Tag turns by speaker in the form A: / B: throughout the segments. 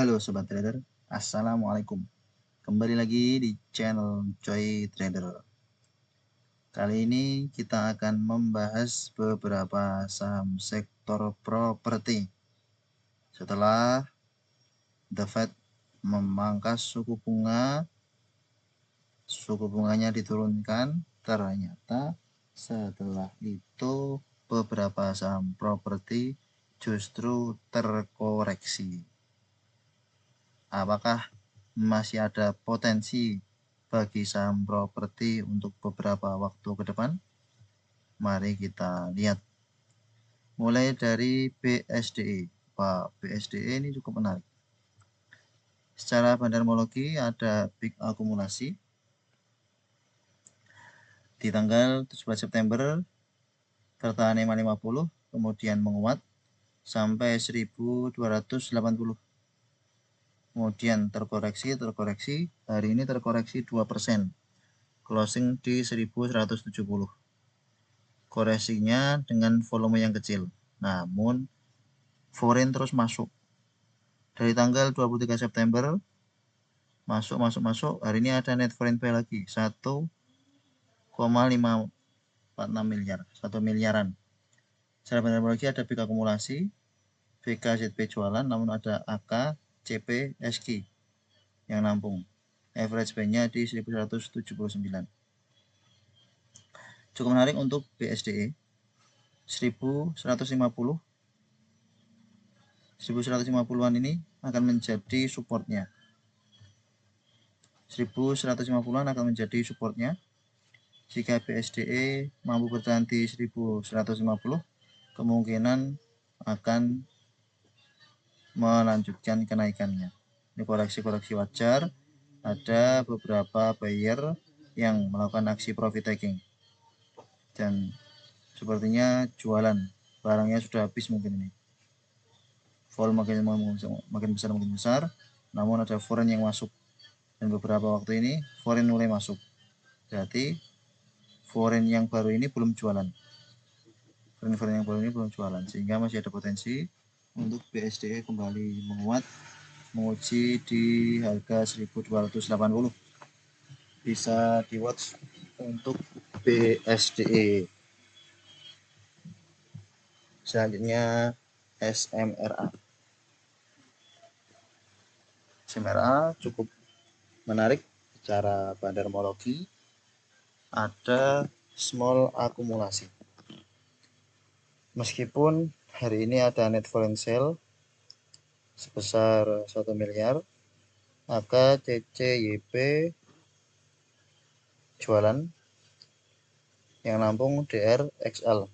A: Halo Sobat Trader, Assalamualaikum. Kembali lagi di channel Choi Trader. Kali ini kita akan membahas beberapa saham sektor properti. Setelah The Fed memangkas suku bunganya diturunkan, ternyata setelah itu beberapa saham properti justru terkoreksi. Apakah masih ada potensi bagi saham properti untuk beberapa waktu ke depan? Mari kita lihat. Mulai dari BSDE. Pak, BSDE ini cukup menarik. Secara bandarmologi ada peak akumulasi di tanggal 17 September tertahan 550, kemudian menguat sampai 1280. Kemudian terkoreksi, hari ini terkoreksi 2%, closing di 1170. Koreksinya dengan volume yang kecil, namun foreign terus masuk. Dari tanggal 23 September, masuk, hari ini ada net foreign buy lagi, 1,546 miliar, 1 miliaran. Secara bandarmologi ada peak akumulasi, BKZP jualan, namun ada AK, CP, SQ yang nampung. Average buy-nya di 1179. Cukup menarik untuk BSDE. 1150-an ini akan menjadi supportnya. 1150-an akan menjadi supportnya. Jika BSDE mampu bertahan di 1150, kemungkinan akan melanjutkan kenaikannya. Ini koreksi-koreksi wajar. Ada beberapa buyer yang melakukan aksi profit taking dan sepertinya jualan, barangnya sudah habis mungkin ini. Volume makin besar, namun ada foreign yang masuk, dan beberapa waktu ini foreign mulai masuk. Berarti foreign yang baru ini belum jualan. Sehingga masih ada potensi untuk BSDE kembali menguat, menguji di harga 1280. Bisa di watch untuk BSDE. Selanjutnya SMRA. SMRA cukup menarik secara bandarmologi. Ada small akumulasi. Meskipun hari ini ada net foreign sale sebesar 1 miliar, maka CCYP jualan yang nampung DRXL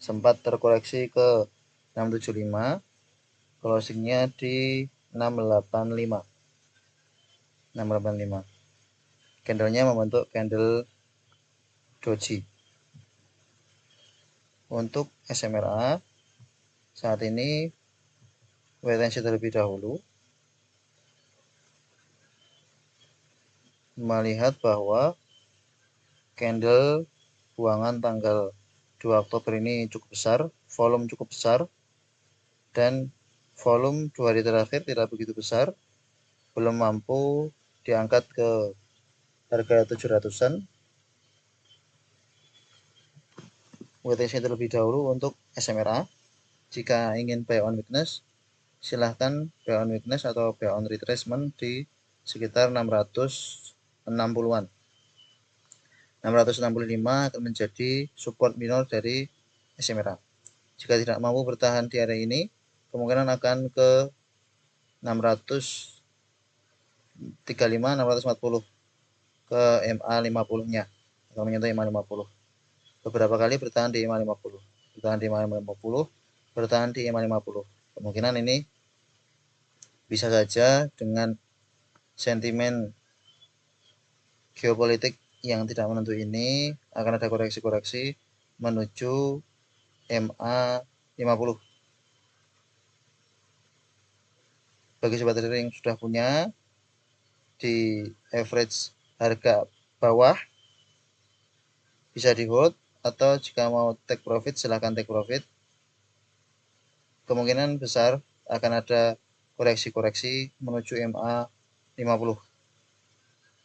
A: sempat terkoreksi ke 675, closingnya di 685. Candlenya membentuk candle doji. Untuk SMRA saat ini wait and see terlebih dahulu, melihat bahwa candle buangan tanggal 2 Oktober ini cukup besar, volume cukup besar, dan volume 2 hari terakhir tidak begitu besar, belum mampu diangkat ke harga 700-an. WTC terlebih dahulu untuk SMRA. Jika ingin buy on weakness, silahkan buy on weakness atau buy on retracement di sekitar 660-an. 665 akan menjadi support minor dari SMRA. Jika tidak mampu bertahan di area ini, kemungkinan akan ke 635, 640 ke MA50-nya, akan menyentuh MA50. Beberapa kali bertahan di MA50, bertahan di MA50. Kemungkinan ini bisa saja dengan sentimen geopolitik yang tidak menentu ini akan ada koreksi-koreksi menuju MA50. Bagi sobat trader yang sudah punya di average harga bawah, bisa di hold, atau jika mau take profit silahkan take profit. Kemungkinan besar akan ada koreksi-koreksi menuju MA 50.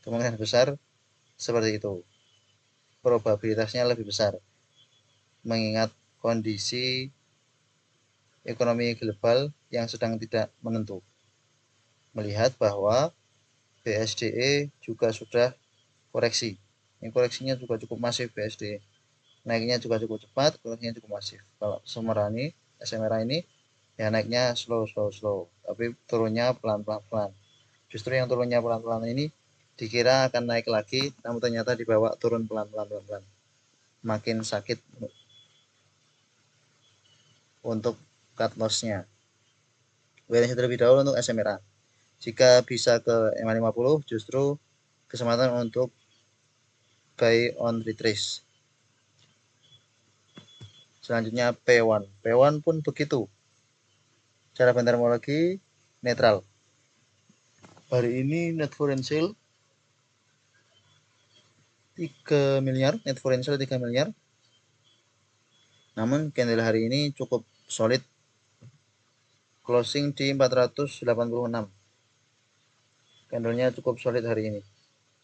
A: Kemungkinan besar seperti itu. Probabilitasnya lebih besar. Mengingat kondisi ekonomi global yang sedang tidak menentu. Melihat bahwa BSDE juga sudah koreksi. Ini koreksinya juga cukup masif BSDE. Naiknya juga cukup cepat, koreksinya cukup masif. Kalau SMRA ini ya naiknya slow. Tapi turunnya pelan-pelan. Justru yang turunnya pelan-pelan ini dikira akan naik lagi, namun ternyata dibawa turun pelan-pelan. Makin sakit untuk cut loss-nya. Wait terlebih dahulu untuk SMRA. Jika bisa ke MA 50, justru kesempatan untuk buy on retrace. Selanjutnya P1. P1 pun begitu. Cara bentarmologi netral. Hari ini net foreign sale 3 miliar, net foreign sale 3 miliar. Namun candle hari ini cukup solid, closing di 486. Candlenya cukup solid hari ini.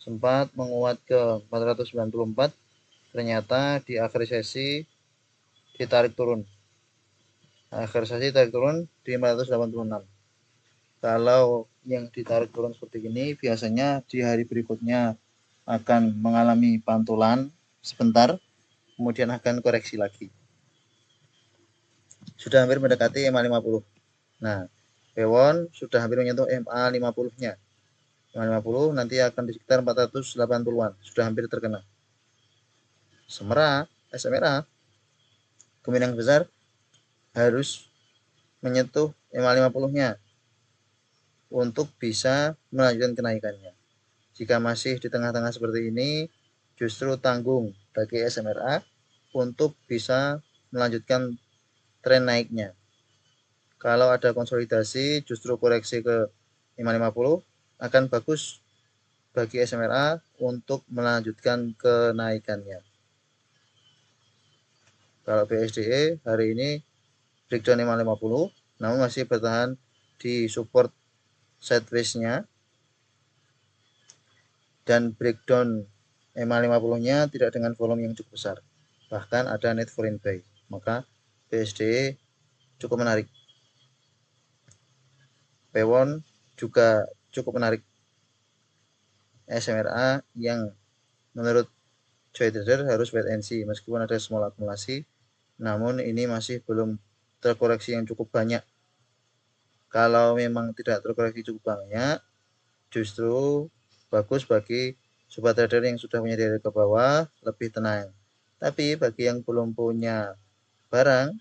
A: Sempat menguat ke 494, ternyata di akhir sesi ditarik turun. Akhir sesi tarik turun di 486. Kalau yang ditarik turun seperti ini, biasanya di hari berikutnya akan mengalami pantulan sebentar, kemudian akan koreksi lagi. Sudah hampir mendekati MA 50. Nah, P1 sudah hampir menyentuh MA 50-nya. MA 50 nanti akan di sekitar 480-an, sudah hampir terkena. SMRA kemungkinan besar harus menyentuh MA 50-nya untuk bisa melanjutkan kenaikannya. Jika masih di tengah-tengah seperti ini, justru tanggung bagi SMRA untuk bisa melanjutkan tren naiknya. Kalau ada konsolidasi, justru koreksi ke 550 akan bagus bagi SMRA untuk melanjutkan kenaikannya. Kalau BSDE hari ini breakdown 550, namun masih bertahan di support sideways-nya, dan breakdown MA 50-nya tidak dengan volume yang cukup besar. Bahkan ada net foreign buy. Maka BSDE cukup menarik. P1 juga cukup menarik. SMRA yang menurut Joy Trader harus wait and see, meskipun ada small akumulasi, namun ini masih belum terkoreksi yang cukup banyak. Kalau memang tidak terkoreksi cukup banyak, justru bagus bagi sobat trader yang sudah punya dari ke bawah, lebih tenang. Tapi bagi yang belum punya barang,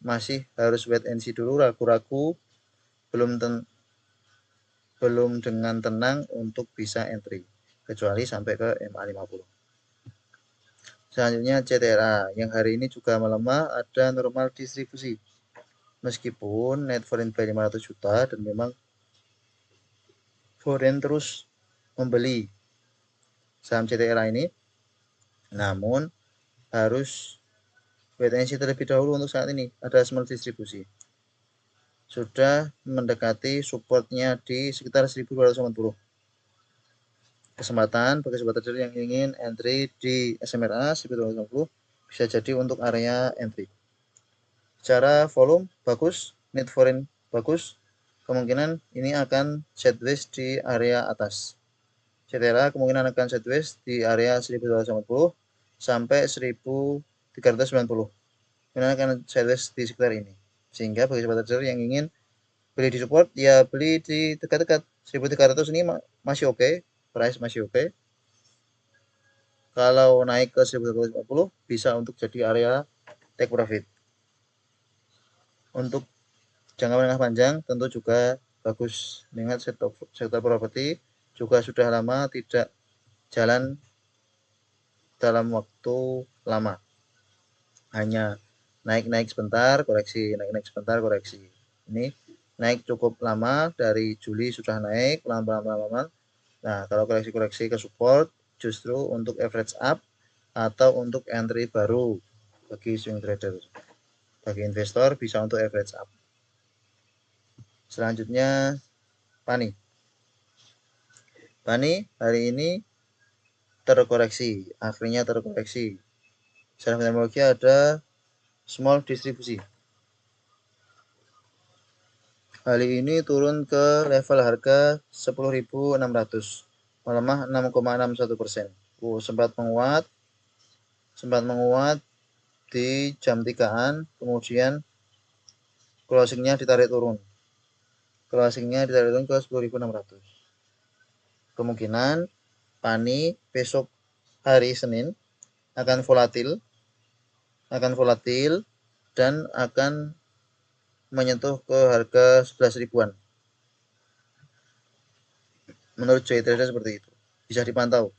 A: masih harus wait and see dulu, ragu-ragu, belum dengan tenang untuk bisa entry, kecuali sampai ke MA 50. Selanjutnya CTRA yang hari ini juga melemah, ada normal distribusi. Meskipun net foreign buy 500 juta dan memang foreign terus membeli saham CTRA ini, namun harus wait and see terlebih dahulu untuk saat ini. Ada small distribusi. Sudah mendekati supportnya di sekitar 1240. Kesempatan bagi sobat trader yang ingin entry di SMRA 1250 bisa jadi untuk area entry. Secara volume bagus, net foreign bagus, kemungkinan ini akan sideways di area atas. CTRA kemungkinan akan sideways di area 1250 sampai 1390. Kemungkinan akan sideways di sekitar ini. Sehingga bagi sobat trader yang ingin beli di support, ya beli di dekat-dekat 1300 ini masih oke, price masih oke. Kalau naik ke 1250 bisa untuk jadi area take profit. Untuk jangka menengah panjang tentu juga bagus. Mengingat sektor properti juga sudah lama tidak jalan dalam waktu lama. Hanya naik-naik sebentar, koreksi, naik-naik sebentar, koreksi. Ini naik cukup lama, dari Juli sudah naik pelan-pelan. Nah, kalau koreksi-koreksi ke support justru untuk average up atau untuk entry baru bagi swing trader. Bagi investor bisa untuk average up. Selanjutnya Pani. Pani hari ini terkoreksi, akhirnya terkoreksi. Secara teknologi ada small distribusi. Hari ini turun ke level harga 10.600, melemah 6,61%. Sempat menguat di jam 3-an, kemudian closingnya ditarik turun. Closingnya ditarik turun ke 10.600. Kemungkinan Pani besok hari Senin akan volatil dan akan menyentuh ke harga 11 ribuan. Menurut day trader seperti itu. Bisa dipantau.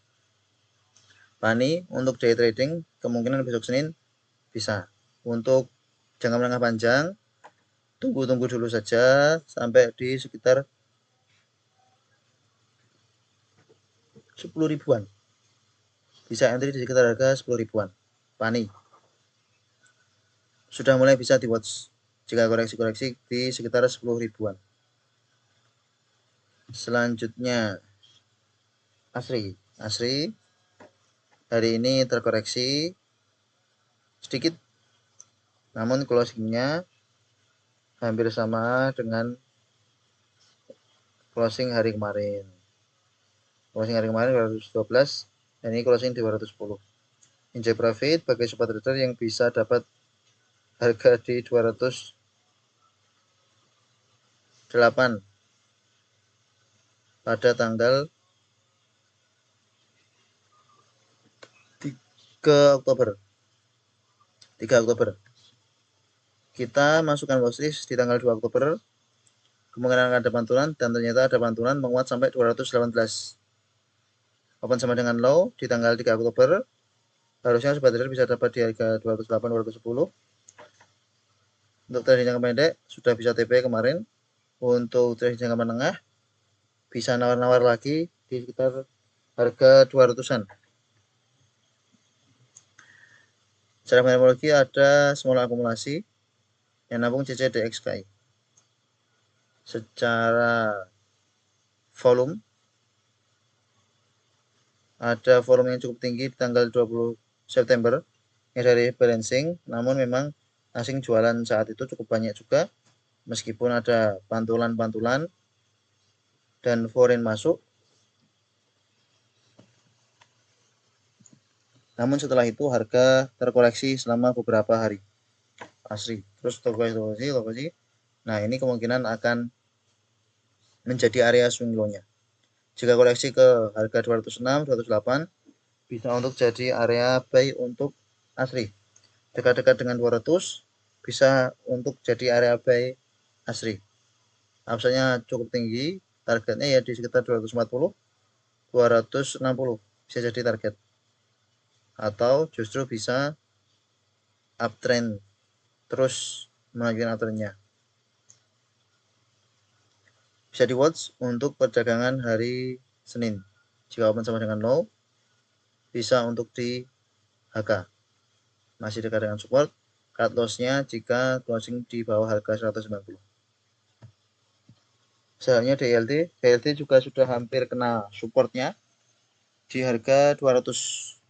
A: Pani untuk day trading kemungkinan besok Senin bisa. Untuk jangka menengah panjang, tunggu dulu saja sampai di sekitar 10 ribuan. Bisa entry di sekitar harga 10 ribuan. Pani. Sudah mulai bisa di watch jika koreksi-koreksi di sekitar 10 ribuan. Selanjutnya Asri hari ini terkoreksi sedikit, namun closingnya hampir sama dengan closing hari kemarin. Closing hari kemarin 212, dan ini closing 210. Enjoy profit bagi sobat trader yang bisa dapat harga di 208 pada tanggal 3 Oktober. Kita masukkan watchlist di tanggal 2 Oktober. Kemungkinan akan ada pantulan, dan ternyata ada pantulan menguat sampai 218. Open sama dengan low di tanggal 3 Oktober. Harusnya sobat trader bisa dapat di harga 208-210. Untuk trading jangka pendek sudah bisa TP kemarin. Untuk trading jangka menengah bisa nawar-nawar lagi di sekitar harga 200-an. Secara teknologi ada small akumulasi yang nabung CCDXKI. Secara volume ada volume yang cukup tinggi di tanggal 20 September yang dari balancing, namun memang asing jualan saat itu cukup banyak juga, meskipun ada pantulan-pantulan dan foreign masuk. Namun setelah itu harga terkoreksi selama beberapa hari. Asri. Terus koreksi. Nah, ini kemungkinan akan menjadi area swing low-nya. Jika koreksi ke harga 206, 208 bisa untuk jadi area buy untuk Asri. Dekat-dekat dengan 200 bisa untuk jadi area buy Asri. Upside-nya cukup tinggi, targetnya ya di sekitar 240, 260 bisa jadi target. Atau justru bisa uptrend terus melanjutkan uptrendnya. Bisa di watch untuk perdagangan hari Senin. Jika open sama dengan low, bisa untuk di HK. Masih dekat dengan support. Cut loss-nya jika closing di bawah harga 190. Selanjutnya DLT juga sudah hampir kena supportnya di harga 200.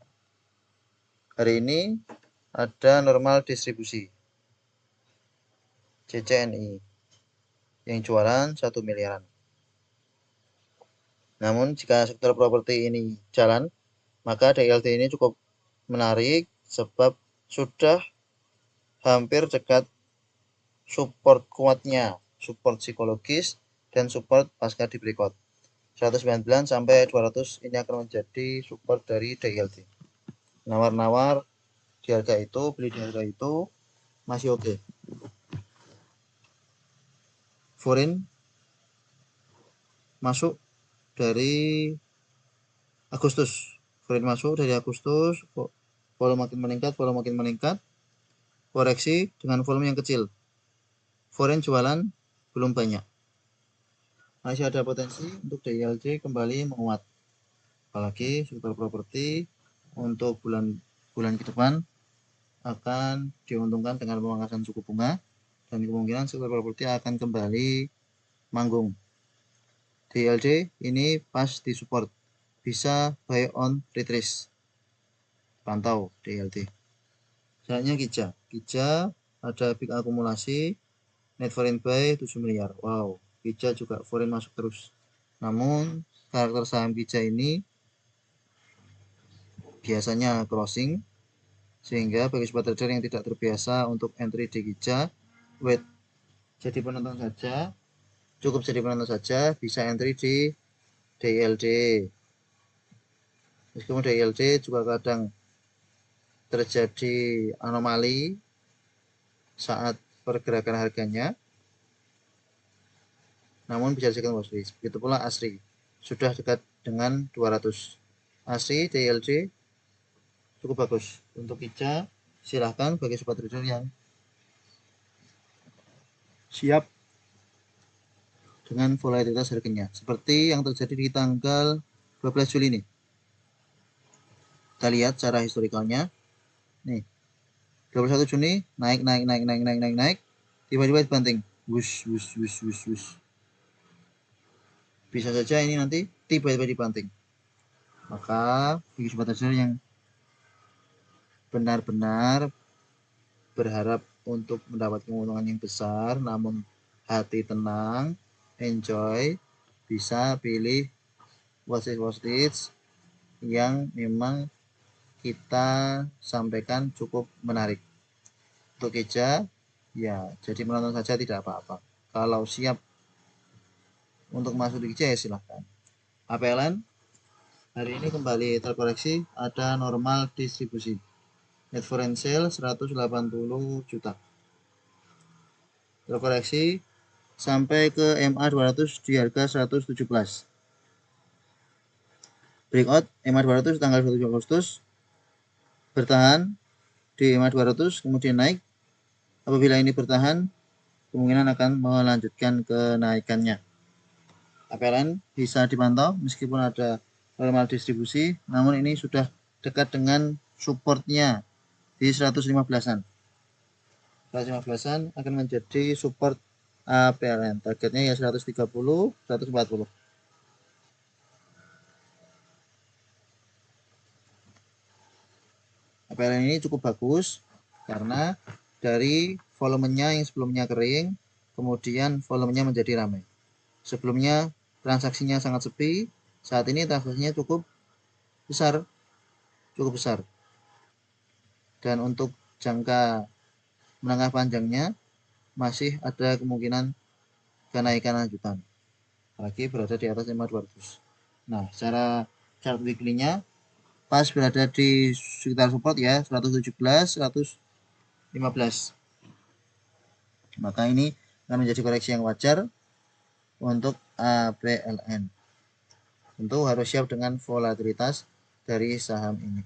A: Hari ini ada normal distribusi CCNI yang jualan 1 miliaran. Namun jika sektor properti ini jalan, maka DLT ini cukup menarik sebab sudah hampir dekat support kuatnya, support psikologis dan support pasca di breakout. 199 sampai 200 ini akan menjadi support dari DLT. Nawar-nawar di harga itu, beli di harga itu masih oke. Foreign masuk dari Agustus. Volume makin meningkat. Koreksi dengan volume yang kecil. Foreign jualan belum banyak. Masih ada potensi untuk DILJ kembali menguat. Apalagi sektor properti untuk bulan ke depan akan diuntungkan dengan pemangkasan suku bunga, dan kemungkinan sektor properti akan kembali manggung. DLD ini pas di support, bisa buy on retrace, pantau DLD. Selanjutnya Kija ada big akumulasi, net foreign buy 7 miliar. Wow, Kija juga foreign masuk terus. Namun karakter saham Kija ini biasanya crossing, sehingga bagi sobat trader yang tidak terbiasa untuk entry di Kija, wait, jadi penonton saja, cukup jadi penonton saja, bisa entry di DLD. Meskipun DLD juga kadang terjadi anomali saat pergerakan harganya, namun bisa disesuaikan watchlist. Begitu pula ASRI, sudah dekat dengan 200. ASRI DLD cukup bagus. Untuk Kija, silahkan bagi sobat trader yang siap dengan volatilitas harganya, seperti yang terjadi di tanggal 12 Juli ini. Kita lihat cara historikalnya. Nih, 21 Juni naik, tiba-tiba dibanting. Wush. Bisa saja ini nanti tiba-tiba dibanting. Maka bagi sobat trader yang benar-benar berharap untuk mendapat keuntungan yang besar, namun hati tenang, enjoy, bisa pilih watchlist yang memang kita sampaikan cukup menarik. Untuk Kija, ya jadi menonton saja tidak apa-apa. Kalau siap untuk masuk di Kija ya silahkan. APLN hari ini kembali terkoreksi, ada normal distribusi. Net foreign sale 180 juta. Terkoreksi sampai ke MA 200 di harga 117. Breakout MA 200 tanggal 1 Agustus bertahan di MA 200 kemudian naik. Apabila ini bertahan, kemungkinan akan melanjutkan kenaikannya. APLN bisa dipantau meskipun ada normal distribusi, namun ini sudah dekat dengan supportnya di 115-an. 115-an akan menjadi support APLN. Targetnya ya 130, 140. APLN ini cukup bagus karena dari volumenya yang sebelumnya kering, kemudian volumenya menjadi ramai. Sebelumnya transaksinya sangat sepi, saat ini transaksinya cukup besar. Dan untuk jangka menengah panjangnya masih ada kemungkinan kenaikan lanjutan, apalagi berada di atas 5.200. Nah, secara chart weekly-nya pas berada di sekitar support ya 117, 115. Maka ini akan menjadi koreksi yang wajar untuk APLN. Tentu harus siap dengan volatilitas dari saham ini.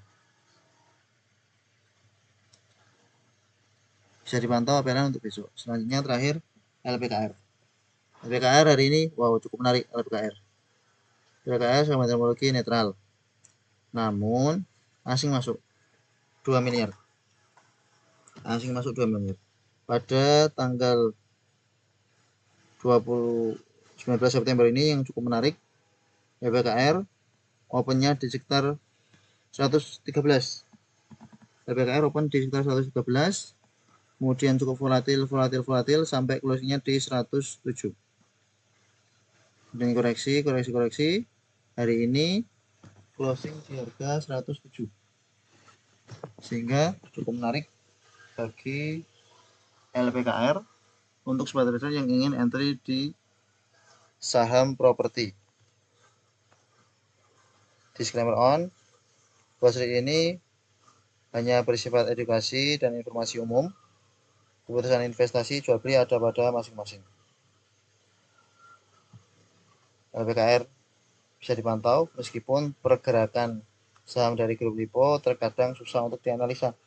A: Bisa dipantau APLN untuk besok. Selanjutnya terakhir LPKR. LPKR hari ini wow cukup menarik. LPKR sama teknologi netral. Namun asing masuk 2 miliar. Asing masuk 2 miliar. Pada tanggal 19 September ini yang cukup menarik, LPKR opennya di sekitar 113. LPKR open di sekitar 113, kemudian cukup volatil sampai closingnya di 107. Dan koreksi hari ini closing di harga 107, sehingga cukup menarik bagi LPKR untuk sobat trader yang ingin entry di saham properti. Disclaimer on, brosur ini hanya bersifat edukasi dan informasi umum. Keputusan investasi jual beli ada pada masing-masing. LPKR bisa dipantau meskipun pergerakan saham dari grup Lipo terkadang susah untuk dianalisa.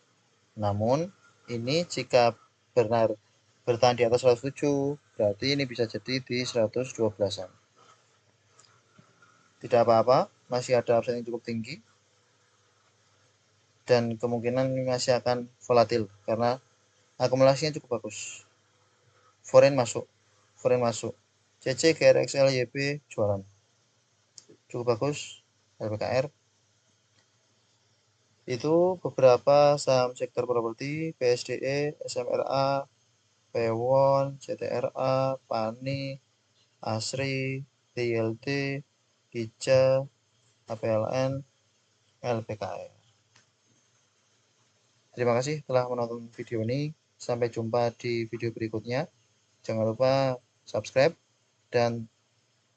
A: Namun ini jika benar bertahan di atas 107, berarti ini bisa jadi di 112-an. Tidak apa-apa, masih ada upside yang cukup tinggi dan kemungkinan ini masih akan volatil karena akumulasinya cukup bagus. Foreign masuk. CC, GRXL, YB jualan. Cukup bagus, LPKR. Itu beberapa saham sektor properti, PSDE, SMRA, Pewon, CTRA, Pani, Asri, TLD, Kija, APLN, LPKR. Terima kasih telah menonton video ini. Sampai jumpa di video berikutnya. Jangan lupa subscribe dan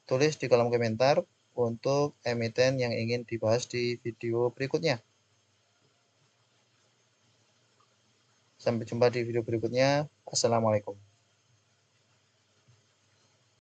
A: tulis di kolom komentar untuk emiten yang ingin dibahas di video berikutnya. Sampai jumpa di video berikutnya. Assalamualaikum.